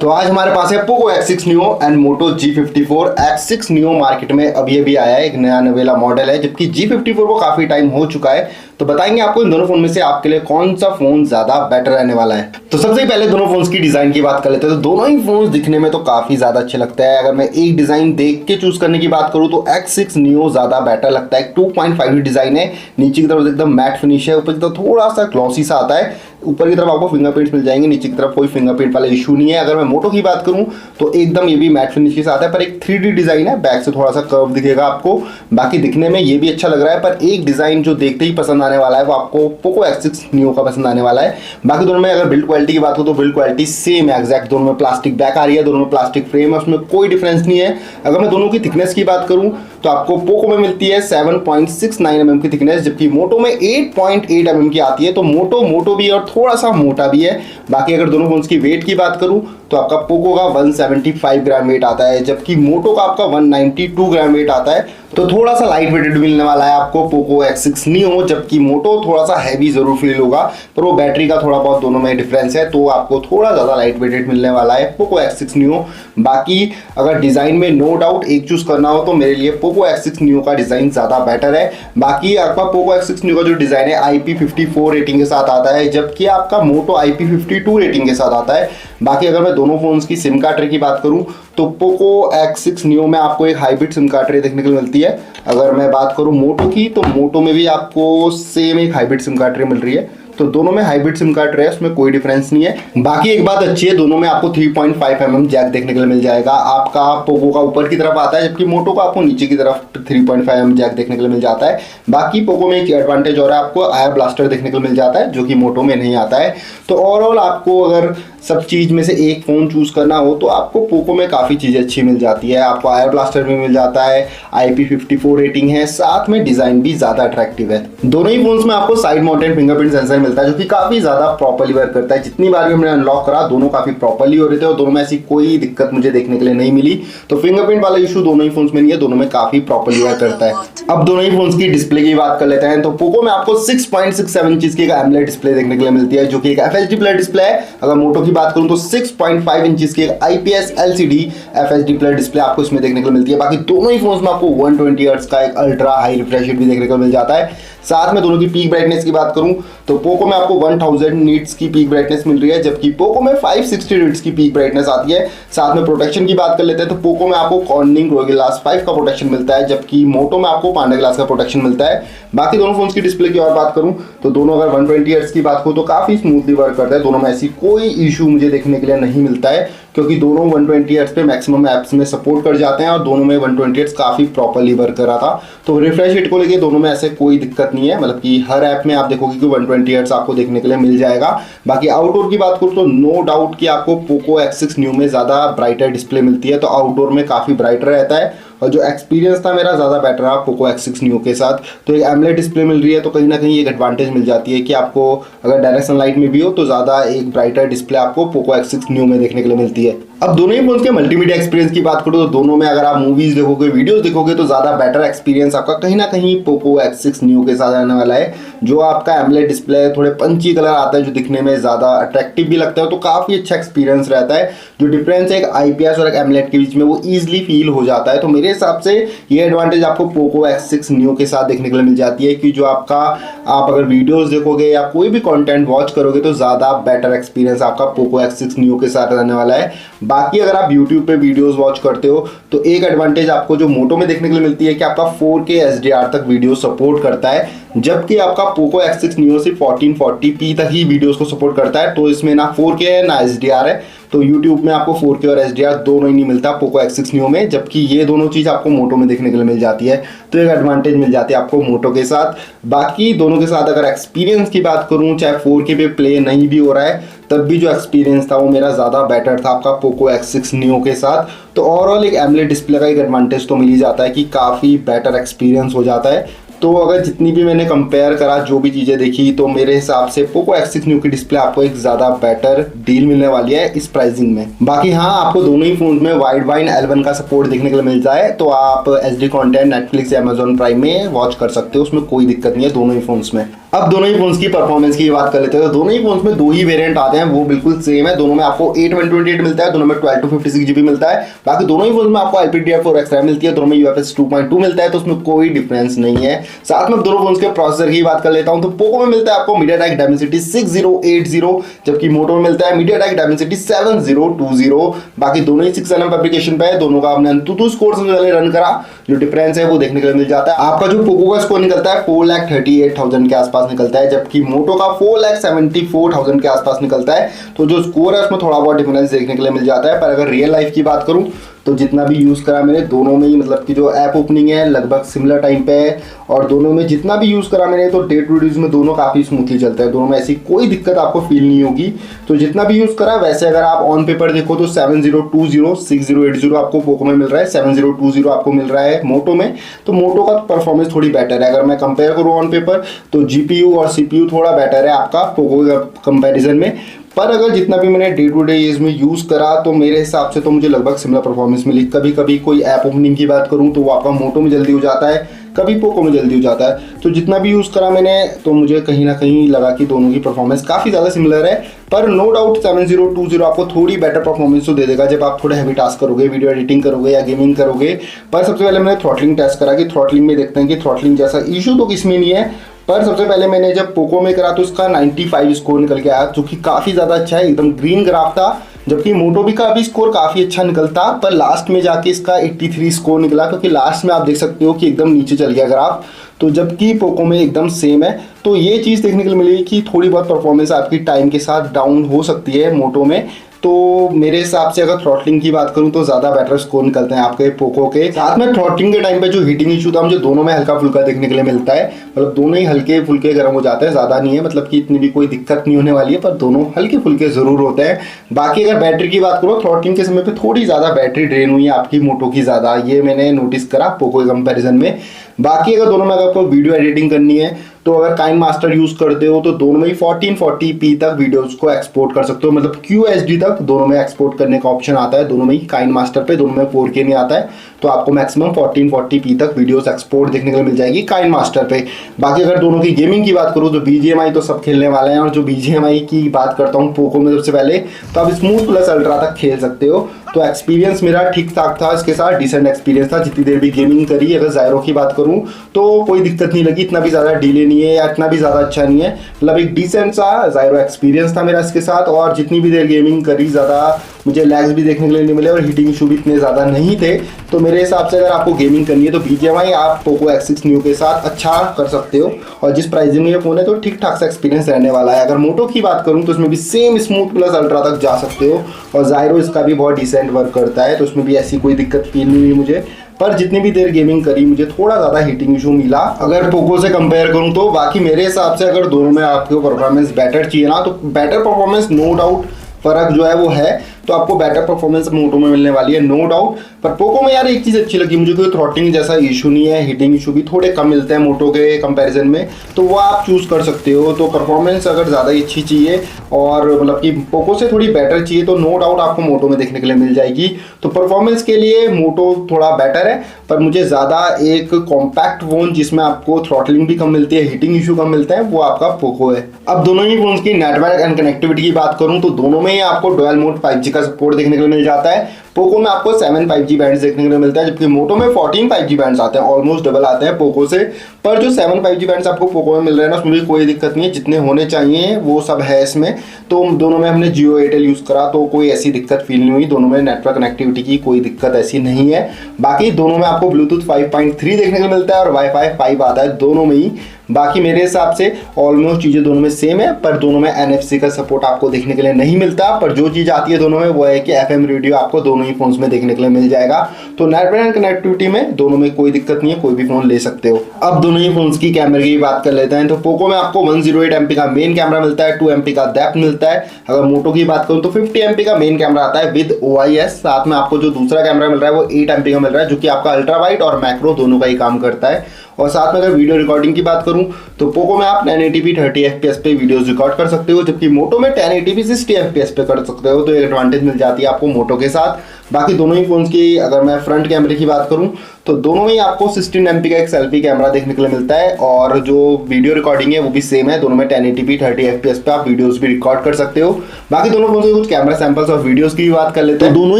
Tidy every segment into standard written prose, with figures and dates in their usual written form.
तो आज हमारे पास है Poco X6 Neo and Moto G54। X6 Neo market में अभी अभी आया है, एक नया नवेला मॉडल है, जबकि G54 को काफी टाइम हो चुका है। तो बताएंगे आपको इन दोनों फोन में से आपके लिए कौन सा फोन ज्यादा बेटर रहने वाला है। तो सबसे पहले दोनों फोन्स की डिजाइन की बात कर लेते हैं। तो दोनों ही फोन्स दिखने में तो काफी ज्यादा अच्छे लगते हैं। अगर मैं एक डिजाइन देख के चूज करने की बात करूं तो X6 Neo ज्यादा बेटर लगता है। 2.5 डिजाइन है, नीचे की तरफ एकदम मैट फिनिश है, ऊपर की तरफ थोड़ा सा ग्लॉसी सा आता है। ऊपर की तरफ आपको फिंगरप्रिंट्स मिल जाएंगे, नीचे की तरफ कोई फिंगरप्रिंट वाला इशू नहीं है। अगर मैं मोटो की बात करूं तो एकदम ये भी मैट फिनिश के साथ है, पर एक 3D डिजाइन है, बैक से थोड़ा सा कर्व दिखेगा आपको। बाकी दिखने में ये भी अच्छा लग रहा है, पर एक डिजाइन जो देखते ही पसंद आने वाला है वो आपको पोको X6 Neo का पसंद आने वाला है। बाकी दोनों में अगर बिल्ड क्वालिटी की बात हो तो बिल्ड क्वालिटी सेम है एग्जैक्ट। दोनों में प्लास्टिक बैक आ रही है, दोनों में प्लास्टिक फ्रेम है, उसमें कोई डिफरेंस नहीं है। अगर मैं दोनों की थिकनेस की बात करूं तो आपको पोको में मिलती है 7.69 mm की थिकनेस, जबकि मोटो में 8.8 mm की आती है। तो मोटो भी और थोड़ा सा मोटा भी है। बाकी अगर दोनों फोन्स की वेट की बात करूं तो आपका पोको का 175 ग्राम वेट आता है, जबकि मोटो का आपका 192 ग्राम वेट आता है। तो थोड़ा सा लाइट वेटेड मिलने वाला है आपको पोको X6 Neo, जबकि मोटो थोड़ा सा हैवी जरूर फील होगा, पर वो बैटरी का थोड़ा बहुत दोनों में डिफरेंस है, तो आपको थोड़ा ज़्यादा लाइट वेटेड मिलने वाला है पोको X6 Neo। बाकी अगर डिज़ाइन में नो डाउट एक चूज करना हो तो मेरे लिए पोको X6 Neo का डिज़ाइन ज़्यादा बेटर है। बाकी आपका पोको X6 Neo का जो डिज़ाइन है IP54 रेटिंग के साथ आता है, जबकि आपका मोटो IP52 रेटिंग के साथ आता है। बाकी अगर मैं दोनों फोन्स की सिम कार्ड ट्रे की बात करूं तो पोको X6 Neo में आपको एक हाइब्रिड सिम कार्ड ट्रे देखने को मिलती है। अगर मैं बात करूं मोटो की तो मोटो में भी आपको सेम एक हाइब्रिड सिम कार्ड ट्रे मिल रही है। तो दोनों में हाइब्रिड सिम कार्ड ट्रे है, उसमें कोई डिफरेंस नहीं है। बाकी एक बात अच्छी है, दोनों में आपको 3.5 mm जैक देखने के लिए मिल जाएगा। आपका पोको का ऊपर की तरफ आता है, जबकि मोटो का आपको नीचे की तरफ 3.5 mm जैक देखने के लिए मिल जाता है। बाकी पोको में एक एडवांटेज और है, आपको आयर ब्लास्टर देखने को मिल जाता है, जो कि मोटो में नहीं आता है। तो ओवरऑल आपको अगर सब चीज़ में से एक फ़ोन चूज़ करना हो तो आपको पोको में काफ़ी चीज़ें अच्छी मिल जाती है। आपको आयर ब्लास्टर भी मिल जाता है, IP54 रेटिंग है, साथ में डिज़ाइन भी ज़्यादा अट्रैक्टिव है। दोनों ही फोन्स में आपको साइड माउंटेड फिंगरप्रिंट सेंसर मिलता है, जो कि काफ़ी ज़्यादा प्रॉपर्ली वर्क करता है। जितनी बार भी हमने अनलॉक करा दोनों काफ़ी प्रॉपर्ली हो रहे थे और दोनों में ऐसी कोई दिक्कत मुझे देखने के लिए नहीं मिली। तो फिंगरप्रिंट वाला इशू दोनों ही फोन्स में नहीं है, दोनों में काफ़ी प्रॉपर्ली वर्क करता है। अब दोनों ही फोन्स की डिस्प्ले की बात कर लेते हैं। तो पोको में आपको 6.67 इंच की एमोलेड डिस्प्ले देखने के लिए मिलती है, जो कि एक FHD प्लस डिस्प्ले है। अगर मोटो की बात करूं तो 6.5 इंच की IPS LCD FHD plus display आपको इसमें देखने को मिलती है। बाकी दोनों ही फोन्स में आपको 120 हर्ट्ज का एक अल्ट्रा हाई रिफ्रेश रेट भी देखने को मिल जाता है। साथ में दोनों की पीक ब्राइटनेस की बात करूं तो पोको में आपको 1000 नीट्स की पीक ब्राइटनेस मिल रही है, जबकि पोको में 560 नीट्स की पीक ब्राइटनेस आती है। साथ में प्रोटेक्शन की बात कर लेते हैं तो पोको में आपको कॉर्निंग गोरिल्ला ग्लास 5 का प्रोटेक्शन मिलता है, जबकि मोटो में आपको पांडा ग्लास का प्रोटेक्शन मिलता है। बाकी दोनों फोन्स की डिस्प्ले की और बात करूं तो दोनों अगर 120 हर्ट्ज की बात हो तो काफी स्मूथली वर्क करता है। दोनों में ऐसी कोई इशू मुझे देखने के लिए नहीं मिलता है, क्योंकि दोनों 120 हर्ट्ज पे मैक्सिमम ऐप्स में सपोर्ट कर जाते हैं और दोनों में 120 हर्ट्ज काफी प्रॉपर्ली वर्क कर रहा था। तो रिफ्रेश रेट को लेके दोनों में ऐसे कोई दिक्कत नहीं है, मतलब कि हर ऐप में आप देखोगे कि 120 हर्ट्ज आपको देखने के लिए मिल जाएगा। बाकी आउटडोर की बात करूं तो नो डाउट कि आपको पोको X6 Neo में ज़्यादा ब्राइटर डिस्प्ले मिलती है, तो आउटडोर में काफ़ी ब्राइटर रहता है। और जो एक्सपीरियंस था मेरा ज़्यादा बेटर रहा पोको X6 Neo के साथ। तो एक एमोलेड डिस्प्ले मिल रही है, तो कहीं ना कहीं एक एडवांटेज मिल जाती है कि आपको अगर डायरेक्ट सनलाइट में भी हो तो ज़्यादा एक ब्राइटर डिस्प्ले आपको पोको X6 Neo में देखने के लिए मिलती है। अब दोनों ही फोन्स के मल्टीमीडिया एक्सपीरियंस की बात करूँ तो दोनों में अगर आप मूवीज़ देखोगे, वीडियोस देखोगे तो ज़्यादा बेटर एक्सपीरियंस आपका कहीं ना कहीं पोको X6 Neo के साथ आने वाला है। जो आपका एमोलेड डिस्प्ले है, थोड़े पंची कलर आता है जो दिखने में ज़्यादा अट्रैक्टिव भी लगता है, तो काफ़ी अच्छा एक्सपीरियंस रहता है। जो डिफरेंस है एक IPS और एक एमोलेड के बीच में वो ईजिली फील हो जाता है। तो मेरे हिसाब से ये एडवांटेज आपको पोको X6 Neo के साथ देखने के लिए मिल जाती है कि जो आपका आप अगर वीडियोस देखोगे या कोई भी कंटेंट वॉच करोगे तो ज़्यादा बेटर एक्सपीरियंस आपका पोको X6 Neo के साथ रहने वाला है। बाकी अगर आप YouTube पे वीडियोस वॉच करते हो तो एक एडवांटेज आपको जो मोटो में देखने के लिए मिलती है कि आपका 4K HDR तक वीडियो सपोर्ट करता है, जबकि आपका पोको X6 Neo सिर्फ 1440p तक ही वीडियोस को सपोर्ट करता है। तो इसमें ना 4K है ना HDR है, तो YouTube में आपको 4K और HDR दोनों ही नहीं मिलता पोको X6 Neo में, जबकि ये दोनों चीज़ आपको मोटो में देखने के लिए मिल जाती है। तो एक एडवांटेज मिल जाती है आपको मोटो के साथ। बाकी दोनों के साथ अगर एक्सपीरियंस की बात करूँ, चाहे 4K पे प्ले नहीं भी हो रहा है तब भी जो एक्सपीरियंस था वो मेरा ज़्यादा बेटर था आपका पोको X6 Neo के साथ। तो ओवरऑल एक एमोलेड डिस्प्ले का एक एडवांटेज तो मिल ही जाता है कि काफ़ी बेटर एक्सपीरियंस हो जाता है। तो अगर जितनी भी मैंने कंपेयर करा, जो भी चीज़ें देखी, तो मेरे हिसाब से पोको X6 Neo की डिस्प्ले आपको एक ज़्यादा बेटर डील मिलने वाली है इस प्राइसिंग में। बाकी हाँ, आपको दोनों ही फोन में वाइड वाइन L1 का सपोर्ट देखने के लिए मिल जाए, तो आप HD कंटेंट नेटफ्लिक्स या अमेजॉन प्राइम में वॉच कर सकते हो, उसमें कोई दिक्कत नहीं है दोनों ही फोन्स में। अब दोनों ही फोन्स की परफॉर्मेंस की बात कर लेते हैं। तो दोनों ही फोन्स में दो ही वेरिएंट आते हैं, वो बिल्कुल सेम है। दोनों में आपको 8/128 मिलता है, दोनों में 12/256 GB मिलता है। बाकी दोनों ही फोन्स में आपको LPDDR4X रैम मिलती है, दोनों में UFS 2.2 मिलता है, तो उसमें कोई डिफरेंस नहीं है। साथ में दोनों फोन्स के प्रोसेसर की बात कर लेता हूं, तो पोको में मिलता है आपको MediaTek Dimensity 6080, जबकि मोटो में मिलता है MediaTek Dimensity 7020। बाकी दोनों ही 6nm फैब्रिकेशन पे है, दोनों का आपने AnTuTu स्कोर से पहले रन करा, जो डिफरेंस है वो देखने के लिए मिल जाता है। आपका जो पोको का स्कोर निकलता है 4,38,000 के आसपास निकलता है, जबकि मोटो का 4,74,000 के आसपास निकलता है। तो जो स्कोर है उसमें थोड़ा बहुत डिफरेंस देखने के लिए मिल जाता है। पर अगर रियल लाइफ की बात करूं तो जितना भी यूज़ करा मैंने दोनों में ही, मतलब कि जो ऐप ओपनिंग है लगभग सिमिलर टाइम पे है, और दोनों में जितना भी यूज़ करा मैंने तो डे टू डे में दोनों काफ़ी स्मूथली चलता है। दोनों में ऐसी कोई दिक्कत आपको फील नहीं होगी। तो जितना भी यूज़ करा वैसे अगर आप ऑन पेपर देखो तो 7020 6080 आपको पोको में मिल रहा है, 7020 आपको मिल रहा है मोटो में। तो मोटो का परफॉर्मेंस थोड़ी बेटर है। अगर मैं कंपेयर करूँ ऑन पेपर तो GPU और CPU थोड़ा बेटर है आपका पोको के कंपेरिजन में। पर अगर जितना भी मैंने डे टू डे इसमें यूज़ करा तो मेरे हिसाब से तो मुझे लगभग सिमिलर परफॉर्मेंस मिली। कभी कभी कोई ऐप ओपनिंग की बात करूँ तो वो आपका मोटो में जल्दी हो जाता है, कभी पोको में जल्दी हो जाता है। तो जितना भी यूज़ करा मैंने तो मुझे कहीं ना कहीं लगा कि दोनों की परफॉर्मेंस काफ़ी ज़्यादा सिमिलर है। पर नो डाउट 7020 आपको थोड़ी बेटर परफॉर्मेंस तो दे देगा जब आप थोड़े हैवी टास्क करोगे, वीडियो एडिटिंग करोगे या गेमिंग करोगे। पर सबसे पहले मैंने थ्रॉटलिंग टेस्ट करा कि थ्रॉटलिंग में देखते हैं कि थ्रॉटलिंग जैसा इशू तो किसमें नहीं है। पर सबसे पहले मैंने जब पोको में करा तो उसका 95 स्कोर निकल के आया, जो कि काफ़ी ज़्यादा अच्छा है, एकदम ग्रीन ग्राफ था। जबकि मोटो भी का भी स्कोर काफ़ी अच्छा निकलता, पर लास्ट में जाके इसका 83 स्कोर निकला, क्योंकि लास्ट में आप देख सकते हो कि एकदम नीचे चल गया ग्राफ। तो जबकि पोको में एकदम सेम है। तो ये चीज़ देखने के लिए मिलेगी कि थोड़ी बहुत परफॉर्मेंस आपकी टाइम के साथ डाउन हो सकती है मोटो में। तो मेरे हिसाब से अगर थ्रॉटलिंग की बात करूं तो ज़्यादा बेटर स्कोर निकलते हैं आपके पोको के। साथ में थ्रॉटलिंग के टाइम पे जो हीटिंग इशू था मुझे दोनों में हल्का फुल्का देखने के लिए मिलता है, मतलब दोनों ही हल्के फुल्के गर्म हो जाते हैं, ज़्यादा नहीं है, मतलब कि इतनी भी कोई दिक्कत नहीं होने वाली है, पर दोनों हल्के फुल्के ज़रूर होते हैं। बाकी अगर बैटरी की बात करो थ्रॉटलिंग के समय पर थोड़ी ज़्यादा बैटरी ड्रेन हुई है आपकी मोटो की ज़्यादा, ये मैंने नोटिस करा पोको के कंपेरिजन में। बाकी अगर दोनों में अगर आपको वीडियो एडिटिंग करनी है तो अगर काइनमास्टर यूज करते हो तो दोनों में ही 1440p तक वीडियोस को एक्सपोर्ट कर सकते हो, मतलब QHD तक दोनों में एक्सपोर्ट करने का ऑप्शन आता है दोनों में ही काइनमास्टर पे। दोनों में 4K नहीं आता है, तो आपको मैक्सिमम 1440p तक वीडियोस एक्सपोर्ट देखने को मिल जाएगी काइनमास्टर पे। बाकी अगर दोनों की गेमिंग की बात करूँ तो BGMI तो सब खेलने वाले हैं, और जो BGMI की बात करता हूँ पोको में सबसे पहले, तो आप स्मूथ प्लस अल्ट्रा तक खेल सकते हो। तो एक्सपीरियंस मेरा ठीक ठाक था, इसके साथ डिसेंट एक्सपीरियंस था जितनी देर भी गेमिंग करी। अगर ज़ायरो की बात करूँ तो कोई दिक्कत नहीं लगी, इतना भी ज़्यादा डिले नहीं है या इतना भी ज़्यादा अच्छा नहीं है, मतलब एक डिसेंट सा ज़ायरो एक्सपीरियंस था मेरा इसके साथ। और जितनी भी देर गेमिंग करी ज़्यादा मुझे लैग्स भी देखने के लिए नहीं मिले और हीटिंग इशू भी इतने ज़्यादा नहीं थे। तो मेरे हिसाब से अगर आपको गेमिंग करनी है तो BGMI आप पोको X6 Neo के साथ अच्छा कर सकते हो, और जिस प्राइसिंग में ये फ़ोन है तो ठीक ठाक सा एक्सपीरियंस रहने वाला है। अगर मोटो की बात करूँ तो उसमें भी सेम स्मूथ प्लस अल्ट्रा तक जा सकते हो, और ज़ायरो इसका भी बहुत डिसेंट वर्क करता है, तो उसमें भी ऐसी कोई दिक्कत फील नहीं हुई मुझे। पर जितनी भी देर गेमिंग करी मुझे थोड़ा ज़्यादा हीटिंग इशू मिला अगर पोको से कंपेयर करूँ तो। बाकी मेरे हिसाब से अगर दोनों में आपको परफॉर्मेंस बेटर चाहिए ना, तो बेटर परफॉर्मेंस नो डाउट फ़र्क जो है वो है, तो आपको बेटर परफॉर्मेंस मोटो में मिलने वाली है नो डाउट। पर पोको में यार एक चीज़ अच्छी लगी मुझे, कोई थ्रॉटलिंग जैसा इशू नहीं है, हीटिंग इशू भी थोड़े कम मिलते हैं मोटो के कंपैरिजन में, तो वो आप चूज़ कर सकते हो। तो परफॉर्मेंस अगर ज़्यादा अच्छी चाहिए और मतलब कि पोको से थोड़ी बेटर चाहिए तो नो डाउट आपको मोटो में देखने के लिए मिल जाएगी। तो परफॉर्मेंस के लिए मोटो थोड़ा बेटर है, पर मुझे ज़्यादा एक कॉम्पैक्ट फ़ोन जिसमें आपको थ्रॉटलिंग भी कम मिलती है, हीटिंग इशू कम मिलता है, वो आपका पोको है। अब दोनों ही फोन्स की नेटवर्क एंड कनेक्टिविटी की बात करूँ तो दोनों में ही आपको डुअल मोड 5G का सपोर्ट देखने के लिए मिल जाता है। पोको में आपको 7 5G बैंड्स देखने के लिए मिलता है, जबकि मोटो में 14 5G बैंड्स आते हैं, ऑलमोस्ट डबल आते हैं पोको से। पर जो 7 5G बैंड्स आपको पोको में मिल रहे हैं ना, उसमें भी कोई दिक्कत नहीं है, जितने होने चाहिए वो सब है इसमें। तो दोनों में हमने जियो एयरटेल यूज़ करा तो कोई ऐसी दिक्कत फील नहीं हुई, दोनों में नेटवर्क कनेक्टिविटी की कोई दिक्कत ऐसी नहीं है। बाकी दोनों में आपको ब्लूटूथ 5.3 देखने को मिलता है और वाईफाई 5 आता है दोनों में ही। बाकी मेरे हिसाब से ऑलमोस्ट चीज़ें दोनों में सेम है, पर दोनों में NFC का सपोर्ट आपको देखने के लिए नहीं मिलता। पर जो चीज़ आती है दोनों में वो है कि FM रेडियो आपको दोनों ही फोन्स में देखने के लिए मिल जाएगा। तो नेटवर्क एंड कनेक्टिविटी में दोनों में कोई दिक्कत नहीं है, कोई भी फोन ले सकते हो। अब दोनों ही फोन्स की कैमरे की बात कर लेते हैं। तो पोको में आपको 108 MP का मेन कैमरा मिलता है, 2 MP का डेप्थ मिलता है। अगर मोटो की बात करूँ तो 50 MP का मेन कैमरा आता है विद OIS। साथ में आपको जो दूसरा कैमरा मिल रहा है वो 8 MP का मिल रहा है, जो कि आपका अल्ट्रा वाइड और मैक्रो दोनों का ही काम करता है। और साथ में अगर वीडियो रिकॉर्डिंग की बात करूं तो पोको में आप 1080p 30 FPS पे वीडियोस रिकॉर्ड कर सकते हो, जबकि मोटो में 1080p 60 FPS पे कर सकते हो। तो एक एडवांटेज मिल जाती है आपको मोटो के साथ। बाकी दोनों ही फोन्स की अगर मैं फ्रंट कैमरे की बात करूं तो दोनों में ही आपको 16 MP का एक सेल्फी कैमरा देखने के लिए मिलता है और जो वीडियो रिकॉर्डिंग है वो भी सेम है। दोनों में 1080p 30 FPS पे आप वीडियोस भी रिकॉर्ड कर सकते हो। बाकी दोनों फोन के कुछ कैमरा सैंपल्स और वीडियोस की भी बात कर लेते हैं। तो दोनों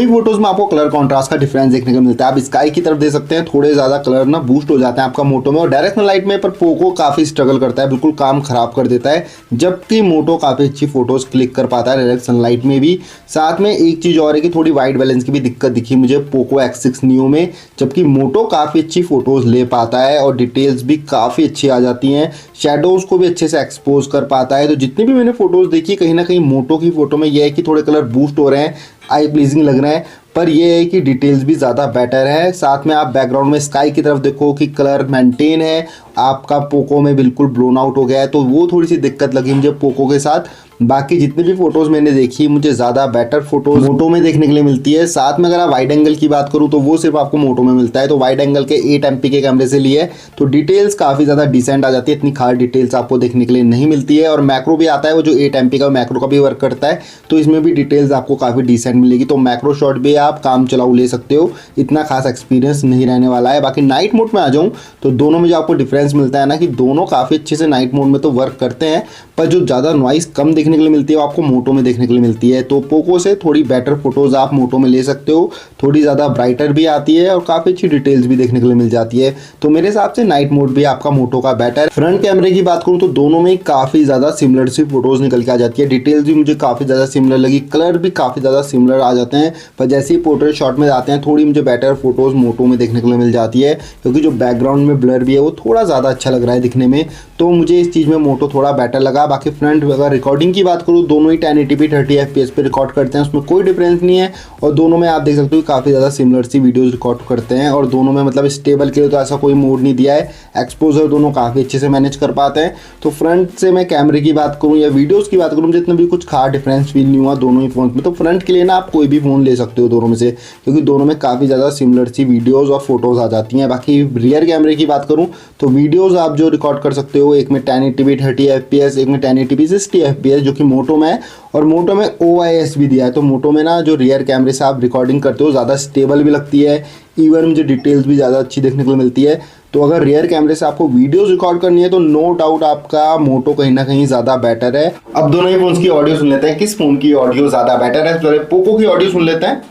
ही फोटोज में आपको कलर कॉन्ट्रास्ट का डिफरेंस देखने को मिलता है। आप स्काई की तरफ दे सकते हैं, थोड़े ज्यादा कलर ना बूस्ट हो जाते हैं आपका मोटो में, और डायरेक्शनल लाइट में पर पोको काफी स्ट्रगल करता है, बिल्कुल काम खराब कर देता है, जबकि मोटो काफी अच्छी फोटोज क्लिक कर पाता है डायरेक्ट सनलाइट में भी। साथ में एक चीज और है कि थोड़ी वाइट बैलेंस की भी दिक्कत दिखी मुझे पोको X6 Neo में, जबकि मोटो काफी अच्छी फोटोज ले पाता है और डिटेल्स भी काफी अच्छी आ जाती हैं, शैडोज को भी अच्छे से एक्सपोज कर पाता है। तो जितनी भी मैंने फोटोज देखी कहीं ना कहीं मोटो की फोटो में यह है कि थोड़े कलर बूस्ट हो रहे हैं, आई प्लीजिंग लग रहे हैं, पर यह है कि डिटेल्स भी ज़्यादा बेटर है। साथ में आप बैकग्राउंड में स्काई की तरफ देखो कि कलर मेंटेन है, आपका पोको में बिल्कुल ब्लोन आउट हो गया है, तो वो थोड़ी सी दिक्कत लगी मुझे पोको के साथ। बाकी जितनी भी फोटोज मैंने देखी मुझे ज़्यादा बेटर फोटोज मोटो में देखने के लिए मिलती है। साथ में अगर आप वाइड एंगल की बात करूँ तो वो सिर्फ आपको मोटो में मिलता है, तो वाइड एंगल के 8 MP के कैमरे से लिए तो डिटेल्स काफ़ी ज़्यादा डिसेंट आ जाती है, इतनी खास डिटेल्स आपको देखने के लिए नहीं मिलती है। और मैक्रो भी आता है, वो जो 8 MP का मैक्रो का भी वर्क करता है, तो इसमें भी डिटेल्स आपको काफ़ी डिसेंट मिलेगी। तो मैक्रो शॉट भी आप काम चलाऊ ले सकते हो, इतना खास एक्सपीरियंस नहीं रहने वाला है। बाकी नाइट मोड में आ जाऊँ तो दोनों में जो आपको डिफरेंस मिलता है ना कि दोनों काफ़ी अच्छे से नाइट मोड में तो वर्क करते हैं, पर जो ज़्यादा नॉइस कम देखने के लिए मिलती है वो आपको मोटो में देखने के लिए मिलती है। तो पोको से थोड़ी बेटर फोटोज आप मोटो में ले सकते हो, थोड़ी ज़्यादा ब्राइटर भी आती है और काफ़ी अच्छी डिटेल्स भी देखने के लिए मिल जाती है। तो मेरे हिसाब से नाइट मोड भी आपका मोटो का बेटर है। फ्रंट कैमरे की बात करूँ तो दोनों में काफ़ी ज़्यादा सिमिलर सी फोटोज निकल के आ जाती है, डिटेल्स भी मुझे काफ़ी ज़्यादा सिमिलर लगी, कलर भी काफ़ी ज़्यादा सिमिलर आ जाते हैं, पर जैसे ही पोर्ट्रेट शॉट में जाते हैं थोड़ी मुझे बेटर फोटोज मोटो में देखने के लिए मिल जाती है, क्योंकि जो बैकग्राउंड में ब्लर भी है वो थोड़ा ज़्यादा अच्छा लग रहा है दिखने में, तो मुझे इस चीज़ में मोटो थोड़ा बेटर लगा। बाकी फ्रंट अगर रिकॉर्डिंग की बात करूँ दोनों ही 1080p 30 FPS पे रिकॉर्ड करते हैं, उसमें कोई डिफरेंस नहीं है, और दोनों में आप देख सकते हो काफ़ी ज़्यादा सिमिलर सी वीडियोस रिकॉर्ड करते हैं, और दोनों में मतलब स्टेबल के लिए तो ऐसा कोई मोड नहीं दिया है, एक्सपोजर दोनों काफ़ी अच्छे से मैनेज कर पाते हैं। तो फ्रंट से मैं कैमरे की बात करूँ या वीडियोज़ की बात करूँ मुझे इतना भी कुछ खास डिफरेंस फील नहीं हुआ दोनों ही फोन में। तो फ्रंट के लिए ना आप कोई भी फ़ोन ले सकते हो दोनों में से, क्योंकि दोनों में काफ़ी ज़्यादा सिमिलर सी वीडियोज़ और फोटोज़ आ जाती हैं। बाकी रियर कैमरे की बात करूँ तो वीडियोज़ आप जो रिकॉर्ड कर सकते हो, एक में 1080p 30 FPS, एक में 1080p 60 FPS जो कि मोटो में है, और मोटो में OIS भी दिया है। तो मोटो में ना जो रियर कैमरे से आप रिकॉर्डिंग करते हो ज़्यादा स्टेबल भी लगती है, इवन मुझे डिटेल्स भी ज़्यादा अच्छी देखने को मिलती है। तो अगर रियर कैमरे से आपको वीडियोस रिकॉर्ड करनी है तो नो डाउट आपका मोटो कहीं ना कहीं ज़्यादा बेटर है। अब दोनों ही फोन्स की ऑडियो सुन लेते हैं, किस फोन की ऑडियो ज़्यादा बेटर है। पहले पोको की ऑडियो सुन लेते हैं।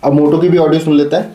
अब मोटो की भी ऑडियो सुन लेते हैं।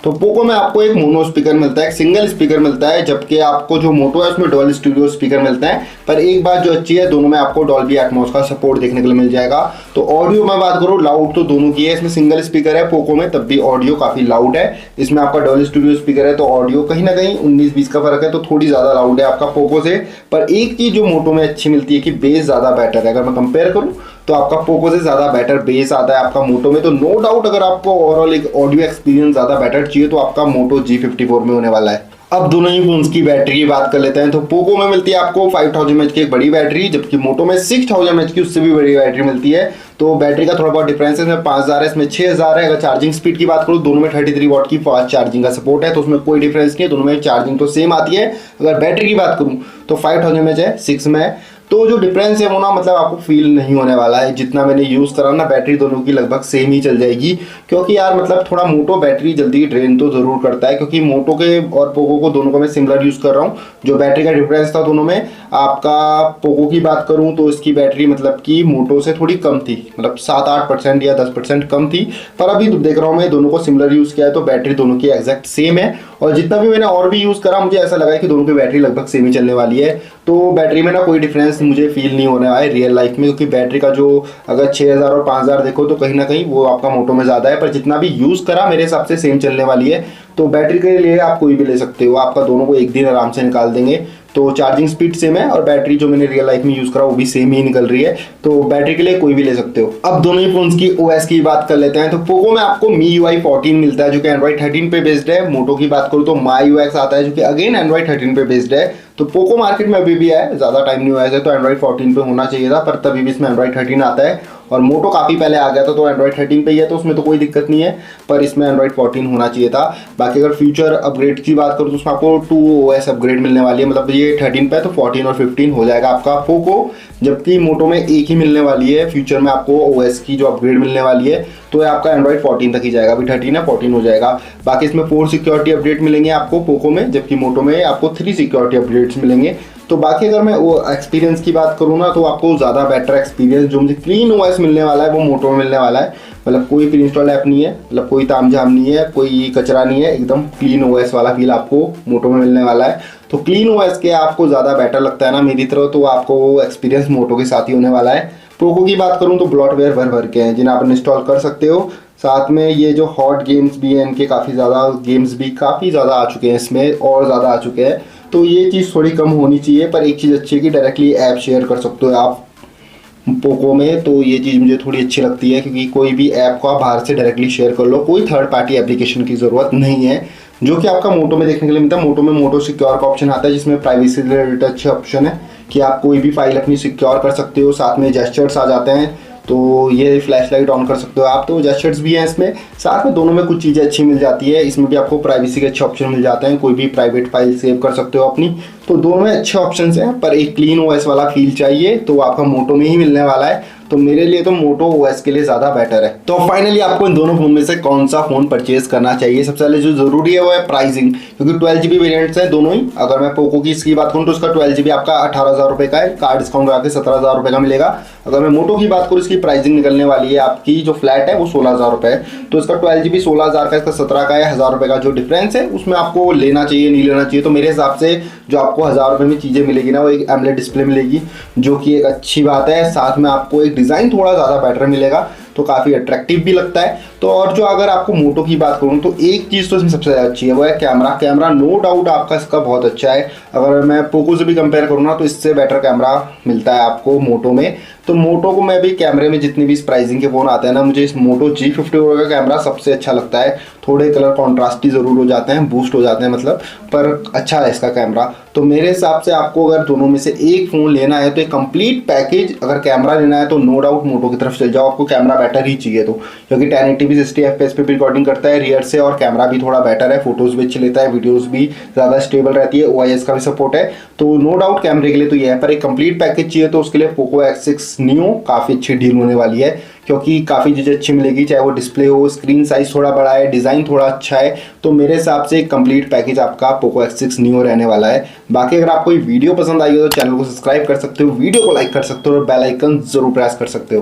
तो पोको में आपको एक मोनो स्पीकर मिलता है, एक सिंगल स्पीकर मिलता है, जबकि आपको जो मोटो है उसमें डुअल स्टूडियो स्पीकर मिलता है। पर एक बात जो अच्छी है, दोनों में आपको डॉल्बी एटमॉस का सपोर्ट देखने के लिए मिल जाएगा। तो ऑडियो में बात करूँ लाउड तो दोनों की है, इसमें सिंगल स्पीकर है पोको में, तब भी ऑडियो काफ़ी लाउड है। इसमें आपका डुअल स्टूडियो स्पीकर है तो ऑडियो कहीं ना कहीं 19-20 का फर्क है, तो थोड़ी ज़्यादा लाउड है आपका पोको से। पर एक चीज़ जो मोटो में अच्छी मिलती है कि बेस ज़्यादा बेटर है। अगर मैं कंपेयर करूँ तो आपका पोको से ज़्यादा बेटर बेस आता है आपका मोटो में। तो नो डाउट अगर आपको ओवरऑल एक ऑडियो एक्सपीरियंस ज़्यादा बेटर चाहिए तो आपका मोटो G54 में होने वाला है। अब दोनों ही फोन्स की बैटरी की बात कर लेते हैं। तो पोको में मिलती है आपको 5000 mAh की एक बड़ी बैटरी, जबकि मोटो में 6000 mAh की उससे भी बड़ी बैटरी मिलती है। तो बैटरी का थोड़ा बहुत डिफरेंस है, इसमें 5000 है, इसमें 6000 है। अगर चार्जिंग स्पीड की बात करूँ दोनों में 33 वाट की फास्ट चार्जिंग का सपोर्ट है, तो उसमें कोई डिफरेंस नहीं है, दोनों में चार्जिंग तो सेम आती है। अगर बैटरी की बात करूँ तो 5000 mAh है, 6 में है, तो जो डिफरेंस है वो ना मतलब आपको फील नहीं होने वाला है। जितना मैंने यूज़ करा ना बैटरी दोनों की लगभग सेम ही चल जाएगी, क्योंकि यार मतलब थोड़ा मोटो बैटरी जल्दी ड्रेन तो ज़रूर करता है, क्योंकि मोटो के और पोको को दोनों को मैं सिमिलर यूज़ कर रहा हूँ। जो बैटरी का डिफरेंस था दोनों में, आपका पोको की बात करूँ तो इसकी बैटरी मतलब कि मोटो से थोड़ी कम थी, मतलब 7-8% या 10% कम थी। पर अभी देख रहा हूँ मैं दोनों को सिमिलर यूज़ किया है तो बैटरी दोनों की एग्जैक्ट सेम है। और जितना भी मैंने और भी यूज़ करा मुझे ऐसा लगा कि दोनों की बैटरी लगभग सेम ही चलने वाली है। तो बैटरी में ना कोई डिफरेंस मुझे फील नहीं होने वाला है रियल लाइफ में, क्योंकि बैटरी का जो अगर 6000 और 5000 देखो तो कहीं ना कहीं वो आपका मोटो में ज़्यादा है। पर जितना भी यूज़ करा मेरे हिसाब से सेम चलने वाली है। तो बैटरी के लिए आप कोई भी ले सकते हो, आपका दोनों को एक दिन आराम से निकाल देंगे। तो चार्जिंग स्पीड सेम है और बैटरी जो मैंने रियल लाइफ में यूज़ करा वो भी सेम ही निकल रही है, तो बैटरी के लिए कोई भी ले सकते हो। अब दोनों ही फोन्स की ओएस की बात कर लेते हैं। तो पोको में आपको MIUI 14 मिलता है जो कि एंड्रॉइड 13 पे बेस्ड है। मोटो की बात करूँ तो MyUX आता है जो कि अगेन एंड्रॉइड 13 पे बेस्ड है। तो पोको मार्केट में अभी भी है, ज़्यादा टाइम नहीं हुआ है, तो एंड्रॉइड 14 पे होना चाहिए था, पर तभी भी इसमें एंड्रॉइड 13 आता है। और मोटो काफ़ी पहले आ गया था तो एंड्रॉइड 13 पे ही है, तो उसमें तो कोई दिक्कत नहीं है, पर इसमें एंड्रॉइड 14 होना चाहिए था। बाकी अगर फ्यूचर अपग्रेड की बात करूँ तो उसमें आपको 2 OS अपग्रेड मिलने वाली है, मतलब ये 13 पे है तो 14 और 15 हो जाएगा आपका पोको, जबकि मोटो में एक ही मिलने वाली है। फ्यूचर में आपको OS की जो अपग्रेड मिलने वाली है तो ये आपका एंड्रॉइड 14 तक ही जाएगा, अभी 13 है 14 हो जाएगा। बाकी इसमें 4 सिक्योरिटी अपडेट मिलेंगे आपको पोको में, जबकि मोटो में आपको 3 सिक्योरिटी अपडेट्स मिलेंगे। तो बाकी अगर मैं वो एक्सपीरियंस की बात करूँ ना, तो आपको ज़्यादा बेटर एक्सपीरियंस जो मुझे क्लीन OS मिलने वाला है वो मोटो में मिलने वाला है। मतलब कोई प्री इंस्टॉल ऐप नहीं है, मतलब कोई तामझाम नहीं है, कोई कचरा नहीं है, एकदम क्लीन OS वाला फील आपको मोटो में मिलने वाला है। तो क्लीन OS के आपको ज़्यादा बेटर लगता है ना मेरी तरह, तो आपको वो एक्सपीरियंस मोटो के साथ ही होने वाला है। पोको की बात करूँ तो ब्लॉटवेयर भर भर के हैं जिन्हें आप इंस्टॉल कर सकते हो। साथ में ये जो हॉट गेम्स भी हैं इनके काफ़ी ज़्यादा गेम्स भी काफ़ी ज़्यादा आ चुके हैं, इसमें और ज़्यादा आ चुके हैं, तो ये चीज़ थोड़ी कम होनी चाहिए। पर एक चीज़ अच्छी है कि डायरेक्टली ऐप शेयर कर सकते हो आप पोको में, तो ये चीज़ मुझे थोड़ी अच्छी लगती है, क्योंकि कोई भी ऐप को आप बाहर से डायरेक्टली शेयर कर लो, कोई थर्ड पार्टी एप्लीकेशन की ज़रूरत नहीं है, जो कि आपका मोटो में देखने के लिए मिलता है। मोटो में मोटो सिक्योर का ऑप्शन आता है जिसमें प्राइवेसी रिलेटेड अच्छे ऑप्शन है कि आप कोई भी फाइल अपनी सिक्योर कर सकते हो। साथ में जेस्चर्स आ जाते हैं, तो ये फ्लैश लाइट ऑन कर सकते हो आप, तो जेस्चर्स भी हैं इसमें। साथ में दोनों में कुछ चीज़ें अच्छी मिल जाती है, इसमें भी आपको प्राइवेसी के अच्छे ऑप्शन मिल जाते हैं, कोई भी प्राइवेट फाइल सेव कर सकते हो अपनी, तो दोनों में अच्छे ऑप्शंस हैं। पर एक क्लीन OS वाला फील चाहिए तो आपका मोटो में ही मिलने वाला है, तो मेरे लिए तो मोटो OS के लिए ज़्यादा बेटर है। तो फाइनली आपको इन दोनों फोन में से कौन सा फ़ोन परचेज करना चाहिए, सबसे पहले जो ज़रूरी है वो है प्राइसिंग, क्योंकि 12GB वेरिएंट्स हैं दोनों ही। अगर मैं पोको की इसकी बात करूँ तो उसका 12GB आपका 18,000 रुपये का है, कार्ड डिस्काउंट करा के 17,000 रुपये का मिलेगा। अगर मैं मोटो की बात करूँ इसकी प्राइसिंग निकलने वाली है आपकी जो फ्लैट है वो 16,000 रुपये है, तो इसका 12GB 16,000 का, इसका 17 का है। 1,000 रुपये का जो डिफरेंस है उसमें आपको लेना चाहिए नहीं लेना चाहिए, तो मेरे हिसाब से जो आपको 1,000 रुपये में चीज़ें मिलेगी ना, वो एक एमोलेड डिस्प्ले मिलेगी जो कि एक अच्छी बात है। साथ में आपको एक डिज़ाइन थोड़ा ज़्यादा बेटर मिलेगा, तो काफ़ी अट्रैक्टिव भी लगता है। तो और जो अगर आपको मोटो की बात करूँ तो एक चीज़ तो इसमें सबसे ज़्यादा अच्छी है वो है कैमरा नो डाउट आपका इसका बहुत अच्छा है। अगर मैं पोको से भी कंपेयर करूँ ना तो इससे बेटर कैमरा मिलता है आपको मोटो में। तो मोटो को मैं भी कैमरे में जितनी भी इस प्राइसिंग के फ़ोन आते हैं ना, मुझे इस मोटो G54 का कैमरा सबसे अच्छा लगता है। थोड़े कलर कॉन्ट्रास्टी ज़रूर हो जाते हैं, बूस्ट हो जाते हैं मतलब, पर अच्छा है इसका कैमरा। तो मेरे हिसाब से आपको अगर दोनों में से एक फ़ोन लेना है तो एक कंप्लीट पैकेज, अगर कैमरा लेना है तो नो डाउट मोटो की तरफ चल जाओ, आपको कैमरा बेटर ही चाहिए तो, क्योंकि 1080p 60 FPS पे भी रिकॉर्डिंग करता है रियर से, और कैमरा भी थोड़ा बेटर है, फोटोज़ भी अच्छी लेता है, वीडियोज़ भी ज़्यादा स्टेबल रहती है, OIS का भी सपोर्ट है। तो नो डाउट कैमरे के लिए तो ये है, पर एक कंप्लीट पैकेज चाहिए तो उसके लिए पोको X6 Neo काफ़ी अच्छी डील होने वाली है, क्योंकि काफ़ी चीज़ें अच्छी मिलेगी, चाहे वो डिस्प्ले हो, स्क्रीन साइज थोड़ा बड़ा है, डिज़ाइन थोड़ा अच्छा है। तो मेरे हिसाब से एक कंप्लीट पैकेज आपका पोको X6 Neo रहने वाला है। बाकी अगर आपको ये वीडियो पसंद आई हो तो चैनल को सब्सक्राइब कर सकते हो, वीडियो को लाइक कर सकते हो और बेल आइकन जरूर प्रेस कर सकते हो।